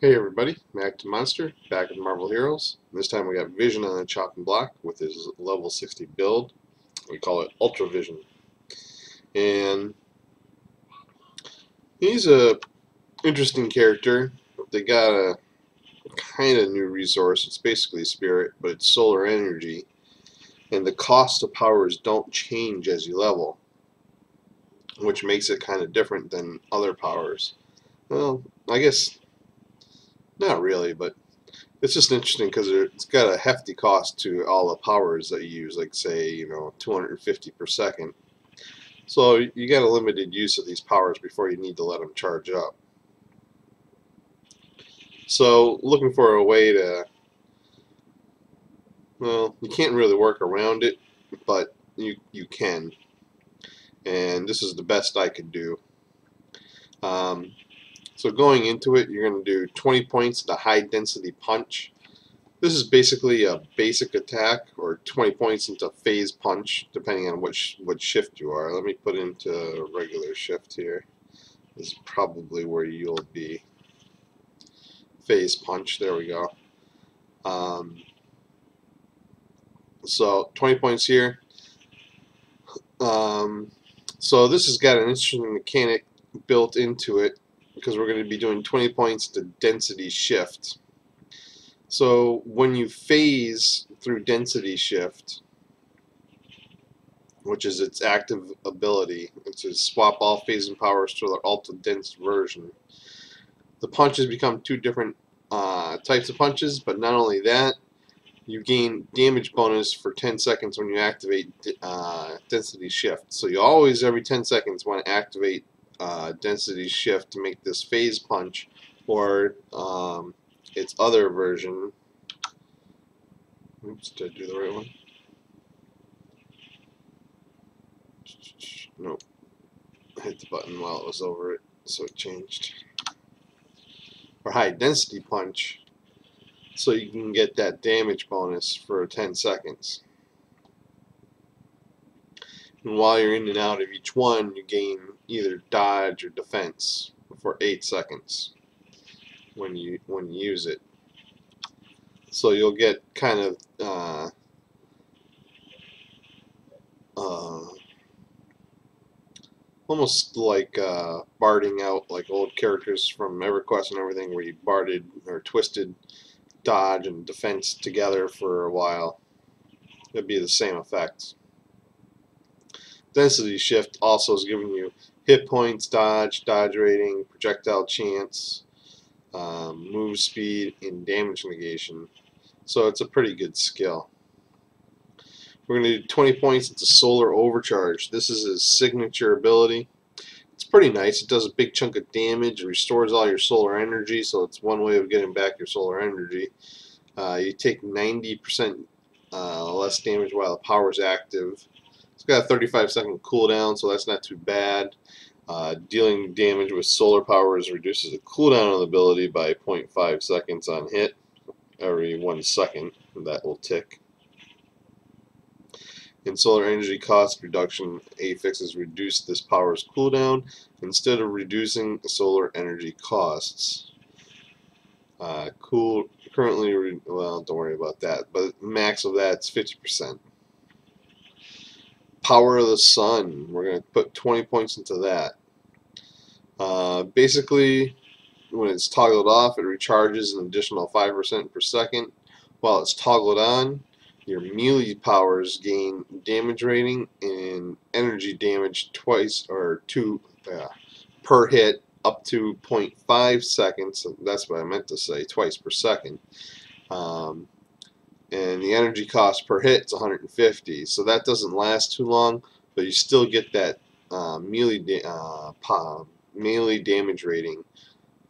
Hey everybody, back to Monster, back with Marvel Heroes. This time we got Vision on the chopping block with his level 60 build. We call it Ultravision. And he's a interesting character. They got a kind of new resource. It's basically spirit, but it's solar energy. And the cost of powers don't change as you level, which makes it kind of different than other powers. Well, I guess not really, but it's just interesting because it's got a hefty cost to all the powers that you use, like say, 250 per second. So you got a limited use of these powers before you need to let them charge up. So looking for a way to, well, you can't really work around it, but you can, and this is the best I could do. Um, so going into it, you're going to do 20 points to high density punch. This is basically a basic attack, or 20 points into phase punch, depending on what shift you are. Let me put into regular shift here. This is probably where you'll be. Phase punch, there we go. So 20 points here. So this has got an interesting mechanic built into it because we're going to be doing 20 points to density shift. So when you phase through density shift, which is its active ability, it's to swap all phasing powers to the ultra dense version. The punches become two different types of punches, but not only that, you gain damage bonus for 10 seconds when you activate density shift. So you always, every 10 seconds, want to activate density shift to make this phase punch, or its other version. Oops, did I do the right one? Nope. I hit the button while it was over it, so it changed. Or high density punch, so you can get that damage bonus for 10 seconds. And while you're in and out of each one, you gain either dodge or defense for 8 seconds when you use it. So you'll get kind of almost like barding out like old characters from EverQuest and everything, where you barded or twisted dodge and defense together for a while. It'd be the same effect. Density shift also is giving you hit points, dodge rating, projectile chance, move speed, and damage negation. So it's a pretty good skill. We're going to do 20 points into solar overcharge. This is his signature ability. It's pretty nice. It does a big chunk of damage, restores all your solar energy, so it's one way of getting back your solar energy. You take 90% less damage while the power is active. It's got a 35-second cooldown, so that's not too bad. Dealing damage with solar powers reduces the cooldown on the ability by 0.5 seconds on hit. Every 1 second that will tick. In solar energy cost reduction, affixes reduce this power's cooldown instead of reducing solar energy costs. Currently, well, don't worry about that, but max of that's 50%. Power of the Sun, we're going to put 20 points into that. Basically, when it's toggled off, it recharges an additional 5% per second. While it's toggled on, your melee powers gain damage rating and energy damage twice or two per hit, up to 0.5 seconds. That's what I meant to say, twice per second. And the energy cost per hit is 150, so that doesn't last too long, but you still get that melee damage rating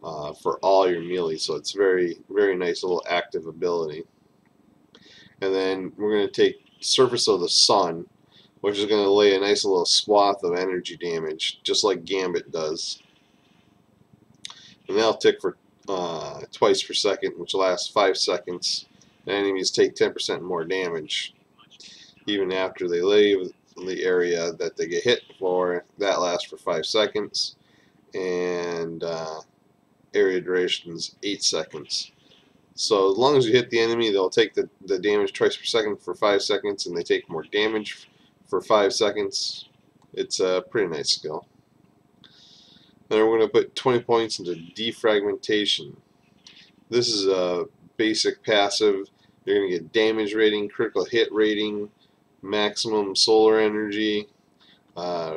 for all your melee, so it's very, very nice little active ability. And then we're going to take Surface of the Sun, which is going to lay a nice little swath of energy damage, just like Gambit does. And that'll tick for twice per second, which lasts 5 seconds. And enemies take 10% more damage, even after they leave the area that they get hit for. That lasts for 5 seconds. And area duration is 8 seconds. So as long as you hit the enemy, they'll take the damage twice per second for 5 seconds, and they take more damage for 5 seconds. It's a pretty nice skill. Then we're going to put 20 points into defragmentation. This is a basic passive. You're going to get damage rating, critical hit rating, maximum solar energy.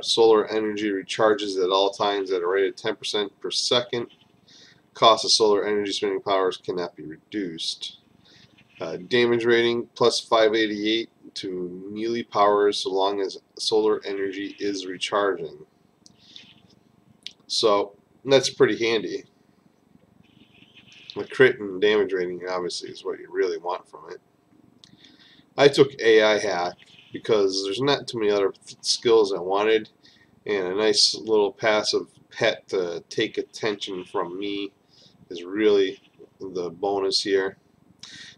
Solar energy recharges at all times at a rate of 10% per second. Cost of solar energy spending powers cannot be reduced. Damage rating plus 588 to melee powers so long as solar energy is recharging. So that's pretty handy. The crit and damage rating obviously is what you really want from it. I took AI hack because there's not too many other skills I wanted, and a nice little passive pet to take attention from me is really the bonus here.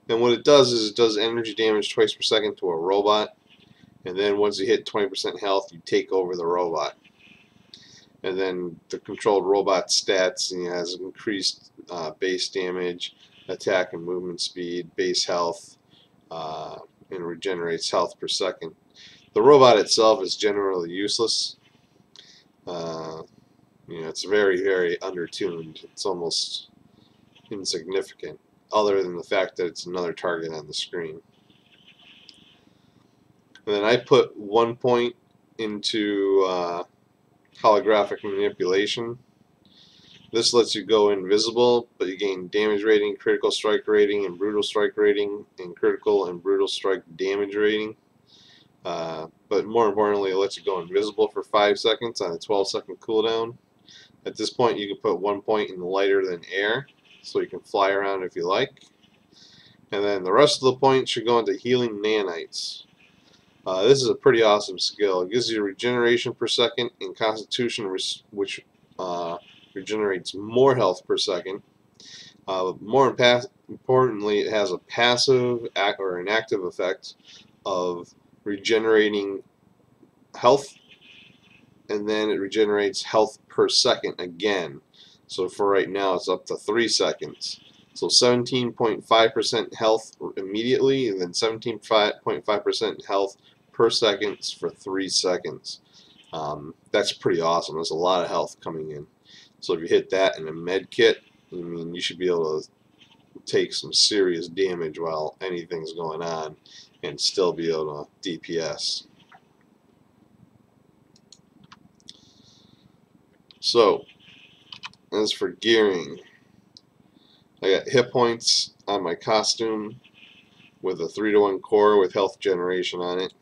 And what it does is it does energy damage twice per second to a robot, and then once you hit 20% health, you take over the robot. And then the controlled robot stats, has increased base damage, attack and movement speed, base health, and regenerates health per second. The robot itself is generally useless. It's very, very undertuned. It's almost insignificant, other than the fact that it's another target on the screen. And then I put 1 point into holographic manipulation. This lets you go invisible, but you gain damage rating, critical strike rating, and brutal strike rating, and critical and brutal strike damage rating. But more importantly, it lets you go invisible for 5 seconds on a 12-second cooldown. At this point, you can put 1 point in lighter than air, so you can fly around if you like. And then the rest of the points should go into healing nanites. This is a pretty awesome skill. It gives you regeneration per second and constitution, which regenerates more health per second. More importantly, it has a passive or an active effect of regenerating health, and then it regenerates health per second again. So for right now, it's up to 3 seconds. So 17.5% health immediately, and then 17.5% health per second for 3 seconds. That's pretty awesome. There's a lot of health coming in. So if you hit that in a med kit, you should be able to take some serious damage while anything's going on and still be able to DPS. So, as for gearing, I got hit points on my costume with a 3-to-1 core with health generation on it.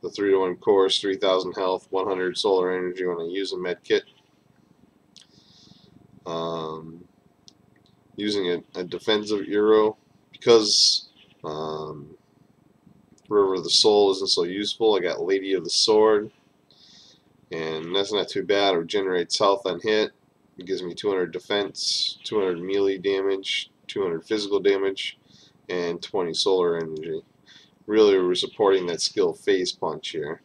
The 3-to-1 core is 3,000 health, 100 solar energy when I use a med kit. Using a defensive hero, because River of the Soul isn't so useful, I got Lady of the Sword, and that's not too bad. It regenerates health on hit. It gives me 200 defense, 200 melee damage, 200 physical damage, and 20 solar energy. Really, we're supporting that skill Phase Punch here.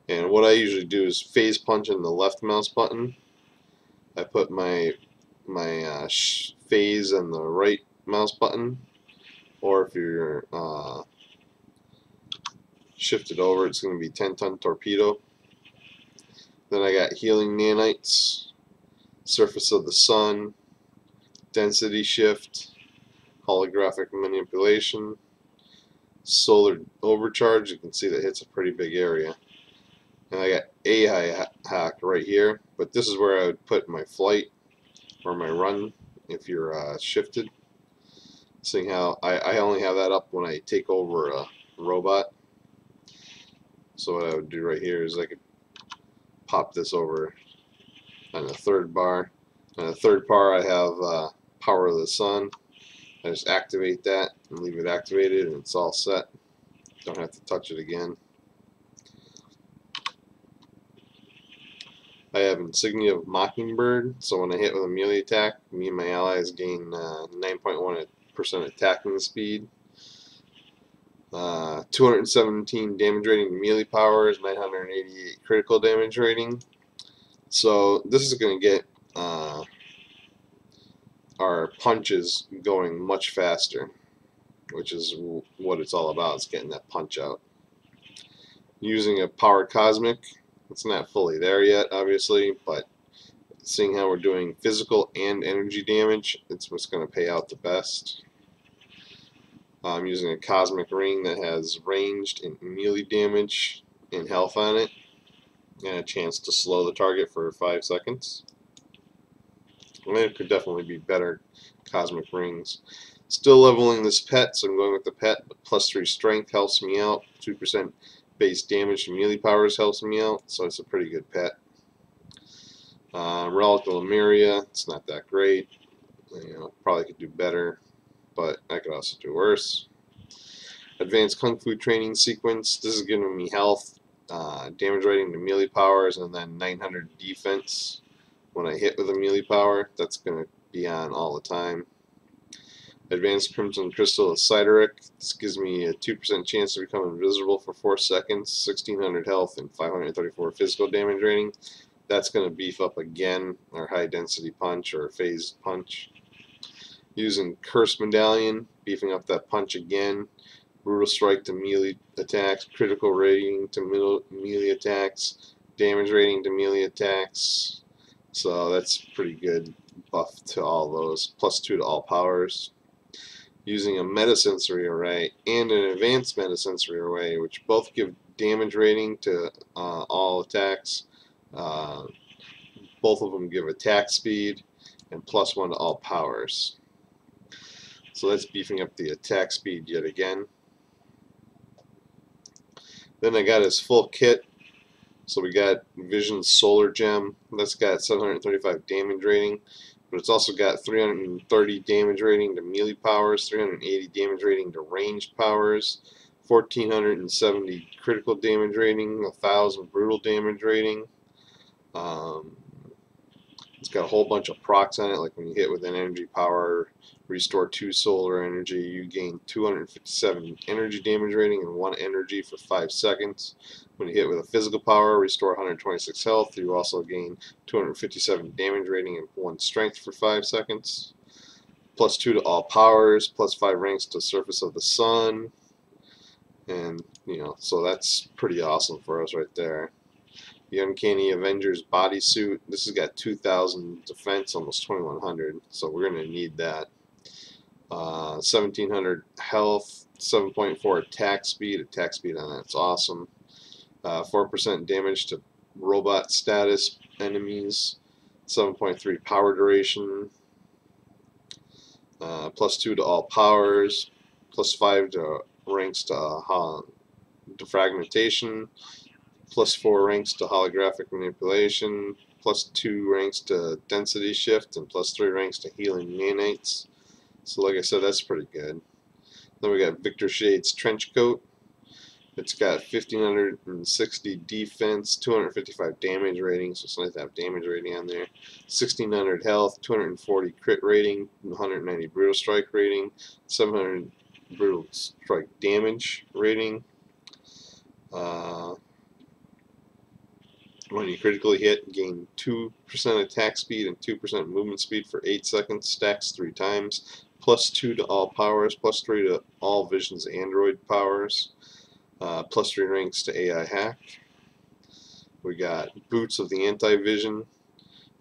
And what I usually do is Phase Punch on the left mouse button. I put my phase on the right mouse button, or if you're shifted over, it's going to be 10-ton torpedo. Then I got healing nanites, surface of the sun, density shift, holographic manipulation, solar overcharge. You can see that hits a pretty big area. And I got AI hack right here, but this is where I would put my flight or my run if you're shifted. Seeing how I only have that up when I take over a robot. So what I would do right here is I could pop this over on the third bar. On the third bar I have Power of the Sun. I just activate that and leave it activated, and it's all set. Don't have to touch it again. I have Insignia of Mockingbird, so when I hit with a melee attack, me and my allies gain 9.1% attacking speed. 217 damage rating melee powers, 988 critical damage rating. So this is going to get our punches going much faster, which is what it's all about, is getting that punch out. Using a power cosmic, it's not fully there yet, obviously, but seeing how we're doing physical and energy damage, it's what's going to pay out the best. I'm using a cosmic ring that has ranged and melee damage and health on it, and a chance to slow the target for 5 seconds. And there could definitely be better cosmic rings. Still leveling this pet, so I'm going with the pet, but +3 strength helps me out, 2% base damage and melee powers helps me out, so it's a pretty good pet. Relic of Lemuria, it's not that great. Probably could do better, but I could also do worse. Advanced Kung Fu training sequence, this is giving me health, damage rating to melee powers, and then 900 defense when I hit with a melee power. That's going to be on all the time. Advanced Crimson Crystal of Sideric, this gives me a 2% chance to become invisible for 4 seconds, 1600 health, and 534 physical damage rating. That's going to beef up again our high density punch or phased punch. Using Curse Medallion, beefing up that punch again. Brutal Strike to melee attacks, critical rating to melee attacks, damage rating to melee attacks. So that's pretty good buff to all those. +2 to all powers. Using a Metasensory Array and an Advanced Metasensory Array, which both give damage rating to all attacks. Both of them give attack speed and +1 to all powers. So that's beefing up the attack speed yet again. Then I got his full kit. So we got Vision Solar Gem. That's got 735 damage rating, but it's also got 330 damage rating to melee powers, 380 damage rating to ranged powers, 1470 critical damage rating, 1000 brutal damage rating. It's got a whole bunch of procs on it, like when you hit with an energy power, restore 2 solar energy, you gain 257 energy damage rating and 1 energy for 5 seconds. When you hit with a physical power, restore 126 health, you also gain 257 damage rating and 1 strength for 5 seconds. +2 to all powers, +5 ranks to surface of the sun. And, so that's pretty awesome for us right there. The Uncanny Avengers bodysuit, this has got 2000 defense, almost 2100, so we're going to need that. 1700 health, 7.4 attack speed on that's awesome. 4% damage to robot status enemies, 7.3 power duration, +2 to all powers, +5 to ranks to defragmentation, +4 ranks to holographic manipulation, +2 ranks to density shift, and +3 ranks to healing nanites. So like I said, that's pretty good. Then we got Victor Shade's trench coat. It's got 1560 defense, 255 damage rating, so it's nice to have damage rating on there. 1600 health, 240 crit rating, 190 brutal strike rating, 700 brutal strike damage rating. When you critically hit, gain 2% attack speed and 2% movement speed for 8 seconds, stacks 3 times, +2 to all powers, +3 to all Vision's Android powers, +3 ranks to AI hack. We got Boots of the Anti-Vision,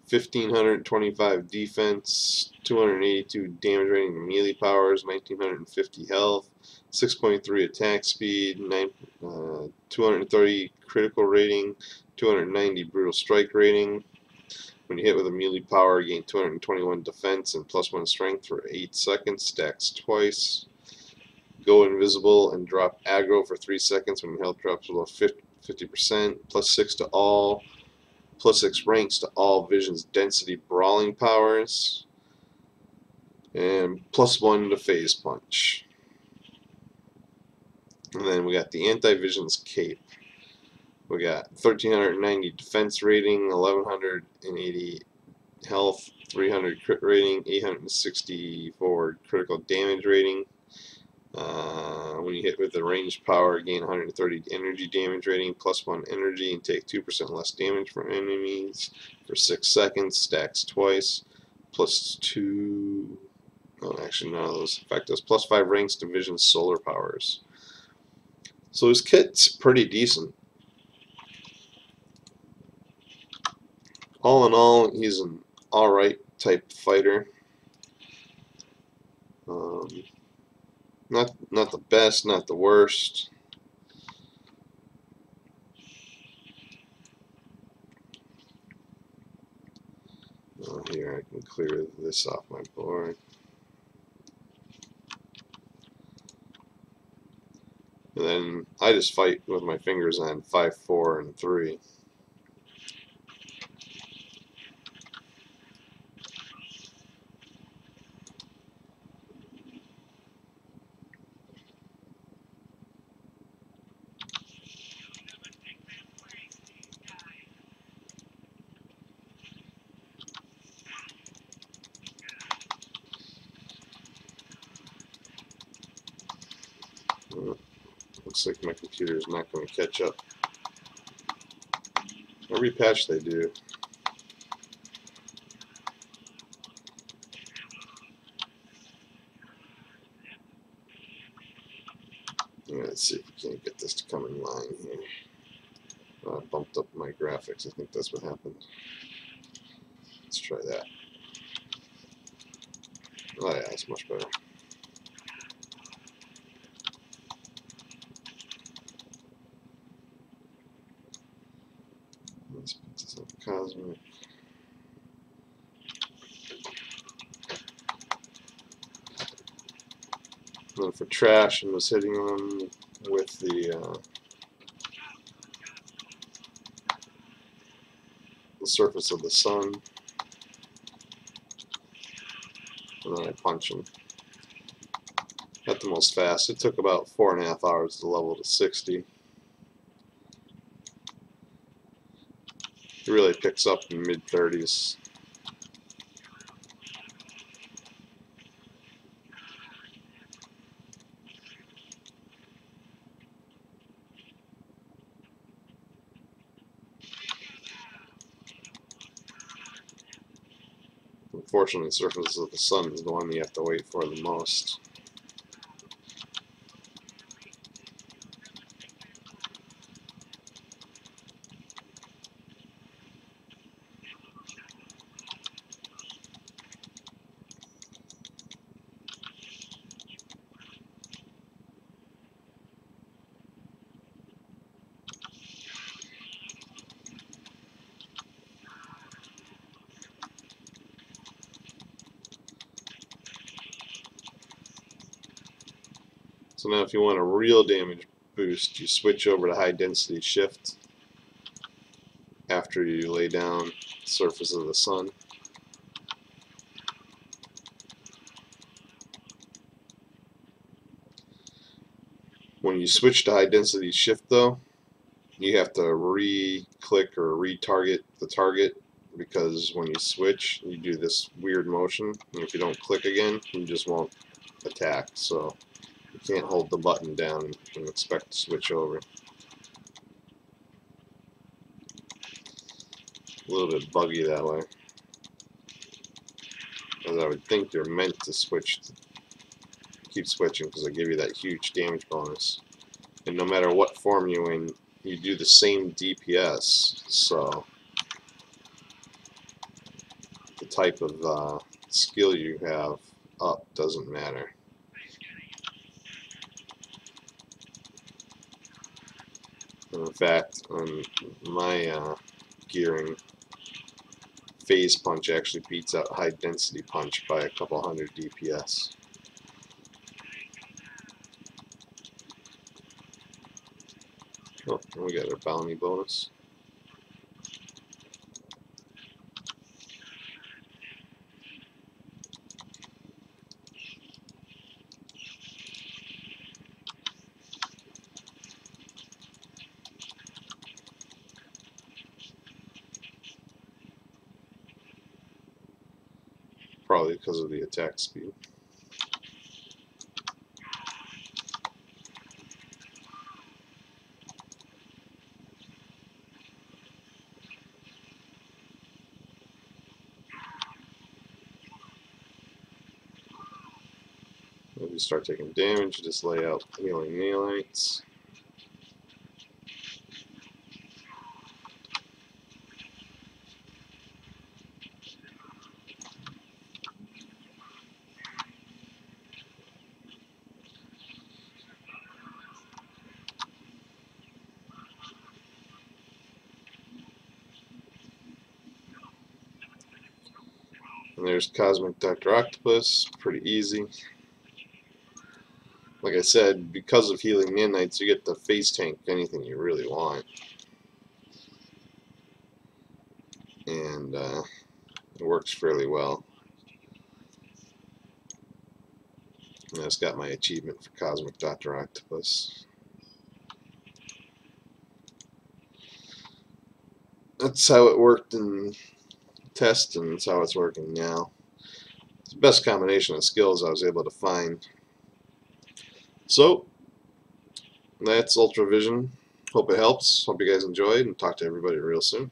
1525 defense, 282 damage rating to melee powers, 1950 health, 6.3 attack speed, 230 critical rating, 290 brutal strike rating. When you hit with a melee power, you gain 221 defense and +1 strength for 8 seconds, stacks twice. Go invisible and drop aggro for 3 seconds when your health drops below 50%, +6 to all, +6 ranks to all Vision's density brawling powers, and +1 to phase punch. And then we got the Anti-Vision's cape. We got 1390 defense rating, 1180 health, 300 crit rating, 864 critical damage rating. When you hit with the ranged power, gain 130 energy damage rating, +1 energy, and take 2% less damage from enemies for 6 seconds, stacks twice, +2 Oh, actually, none of those affect us. +5 ranks, division, solar powers. So his kit's pretty decent. All in all, he's an alright type fighter. Not the best, not the worst. Here, I can clear this off my board. And then I just fight with my fingers on 5, 4, and 3. Looks like my computer is not going to catch up. Every patch they do. Yeah, let's see if we can't get this to come in line here. I bumped up my graphics. I think that's what happened. Let's try that. Oh yeah, that's much better. Let's put this up cosmic. And then for trash, I was hitting them with the surface of the sun. And then I punch them. At the most fast. It took about 4.5 hours to level to 60. It really picks up in mid-30s. Unfortunately, the surface of the sun is the one you have to wait for the most. So now if you want a real damage boost, you switch over to high density shift after you lay down the surface of the sun. When you switch to high density shift though, you have to re-click or retarget the target, because when you switch, you do this weird motion, and if you don't click again, you just won't attack. So you can't hold the button down and expect to switch over. A little bit buggy that way, as I would think you're meant to switch, keep switching, because they give you that huge damage bonus. And no matter what form you're in, you do the same DPS, so the type of skill you have up doesn't matter. And in fact, on my gearing, phase punch actually beats out high density punch by a couple hundred DPS. Oh, we got our bounty bonus. Probably because of the attack speed. If you start taking damage, you just lay out healing nanites. And there's Cosmic Dr. Octopus, pretty easy. Like I said, because of healing nanites, you get the face tank anything you really want. And it works fairly well. And I just got my achievement for Cosmic Dr. Octopus. That's how it worked in test, and that's how it's working now. It's the best combination of skills I was able to find. So, that's Ultravision. Hope it helps. Hope you guys enjoyed, and talk to everybody real soon.